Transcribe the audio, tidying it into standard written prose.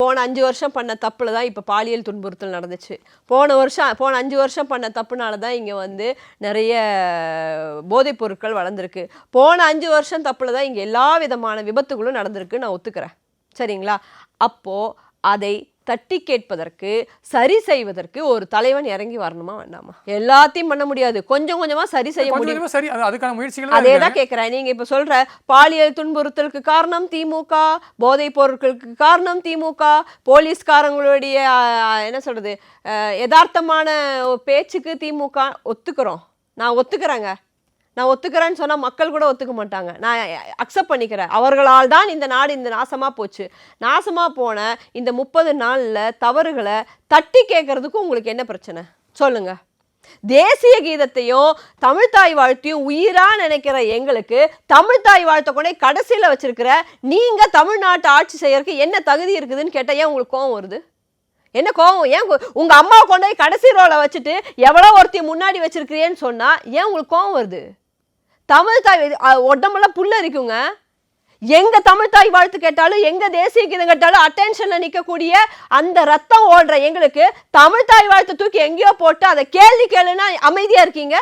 போன 5 வருஷம் பண்ண தப்புல தான் இப்போ பாலியல் துன்புறுத்தல் நடந்துச்சு. போன 5 வருஷம் பண்ண தப்புனால தான் இங்கே வந்து நிறைய போதைப் பொருட்கள் வளர்ந்துருக்கு. போன 5 வருஷம் தப்புல தான் இங்கே எல்லா விதமான விபத்துகளும் நடந்திருக்கு, நான் ஒத்துக்கிறேன். சரிங்களா? அப்போ அதை தட்டி கேட்பதற்கு, சரி செய்வதற்கு ஒரு தலைவன் இறங்கி வரணுமா வேண்டாமா? எல்லாத்தையும் பண்ண முடியாது, கொஞ்சம் கொஞ்சமா சரி செய்ய முடியும். அதுக்கான முயற்சிகள் அதே தான் கேட்கிறேன். நீங்க இப்ப சொல்ற பாலியல் துன்புறுத்தலுக்கு காரணம் திமுக, போதைப் பொருட்களுக்கு காரணம் திமுக, போலீஸ்காரங்களுடைய என்ன சொல்றது யதார்த்தமான பேச்சுக்கு திமுக ஒத்துக்கிறோம். நான் ஒத்துக்கிறேங்க. நான் ஒத்துக்கிறேன்னு சொன்னால் மக்கள் கூட ஒத்துக்க மாட்டாங்க. நான் அக்செப்ட் பண்ணிக்கிறேன். அவர்களால் தான் இந்த நாடு இந்த நாசமாக போச்சு. நாசமாக போன இந்த 30 நாளில் தவறுகளை தட்டி கேட்கறதுக்கு உங்களுக்கு என்ன பிரச்சனை சொல்லுங்க? தேசிய கீதத்தையும் தமிழ்தாய் வாழ்த்தையும் உயிரா நினைக்கிற எங்களுக்கு தமிழ்தாய் வாழ்த்தை கொண்டே கடைசியில் வச்சிருக்கிற நீங்க தமிழ்நாட்டை ஆட்சி செய்யறதுக்கு என்ன தகுதி இருக்குதுன்னு கேட்டால் ஏன் உங்களுக்கு கோவம் வருது? என்ன கோவம்? ஏன் உங்க அம்மாவை கொண்டு போய் கடைசி ரோல வச்சுட்டு எவ்வளோ ஒருத்தி முன்னாடி வச்சிருக்கிறேன்னு சொன்னா ஏன் உங்களுக்கு கோவம் வருது? தமிழ்தாய் உடம்பெல்லாம் புல்ல இருக்குங்க. எங்க தமிழ்தாய் வாழ்த்து கேட்டாலும் எங்க தேசிய கீதம் கேட்டாலும் அட்டென்ஷன்ல நிற்கக்கூடிய அந்த ரத்தம் ஓடுற எங்களுக்கு தமிழ்தாய் வாழ்த்து தூக்கி எங்கேயோ போட்டு அதை கேள்வி கேளுன்னா அமைதியா இருக்கீங்க.